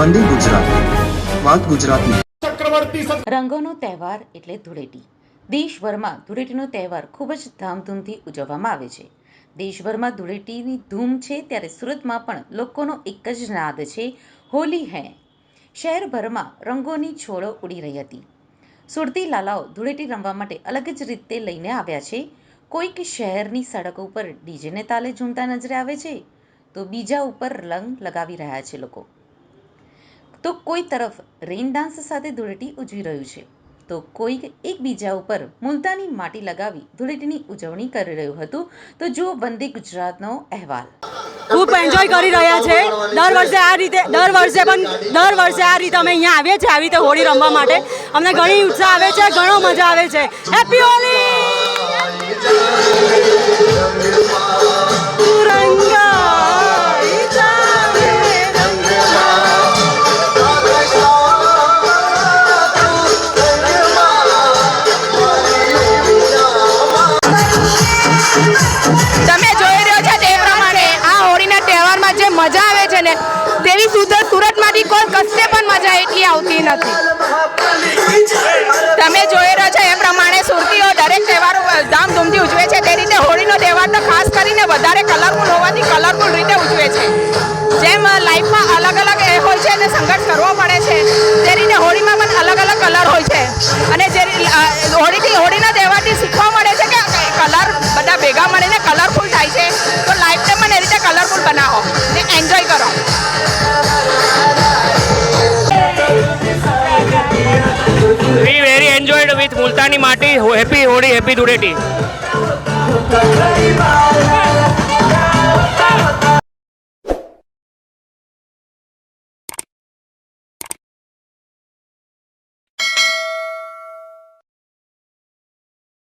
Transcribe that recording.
વંદે ગુજરાત, વાત ગુજરાતની। રંગોનો તહેવાર એટલે ધૂળેટી। દેશભરમાં ધૂળેટીનો તહેવાર ખૂબ જ ધામધૂમથી ઉજવવામાં આવે છે। દેશભરમાં ધૂળેટીની ધૂમ છે ત્યારે સુરતમાં પણ લોકોનો એક જ નાદ છે, હોલી હૈ। શહેરભરમાં રંગોની છોડો ઉડી રહી હતી। સુરતી લાલાઓ ધૂળેટી રમવા માટે અલગ જ રીતે લઈને આવ્યા છે। કોઈક શહેરની સડકો ઉપર ડીજેને તાલે ઝૂમતા નજરે આવે છે, તો બીજા ઉપર રંગ લગાવી રહ્યા છે લોકો। તો કોઈ તરફ રેઇન ડાન્સ સાથે ધૂળેટી ઉજવી રહ્યું છે, તો કોઈક એકબીજા ઉપર મુલતાની માટી લગાવી ધૂળેટીની ઉજવણી કરી રહ્યું હતું। તો જુઓ વંદે ગુજરાતનો અહેવાલ। ખૂબ એન્જોય કરી રહ્યા છે। દર વર્ષે આ રીતે અમે અહીંયા આવીએ છીએ આવી રીતે હોળી રમવા માટે। અમને ઘણી ઉત્સાહ આવે છે, ઘણો મજા આવે છે। હેપી હોલી। તમે જોઈ રહ્યો છો તે પ્રમાણે આ હોળીના તહેવારમાં જે મજા આવે છે ને તેવી સુરતમાંથી કોઈ કશે પણ મજા એટલી આવતી નથી। તમે જોઈ રહ્યો છો એ પ્રમાણે સુરતીઓ દરેક તહેવારો ધામધૂમથી ઉજવે છે, તે રીતે હોળીનો તહેવાર તો ખાસ કરીને વધારે કલરફુલ હોવાથી કલરફુલ રીતે ઉજવે છે। જેમ લાઈફમાં અલગ અલગ એ હોય છે અને સંઘર્ષ કરવો પડે છે, તે રીતે હોળીમાં પણ અલગ અલગ કલર હોય છે અને જે હોળીના તહેવારથી શીખવા મળે છે કે કલર બધા ભેગા મળીને કલરફુલ થાય છે। તો લાઈફને પણ એ રીતે કલરફુલ બનાવો ને એન્જોય કરો। We very enjoyed with Multani Mati. Happy Holi, happy Dhuleti.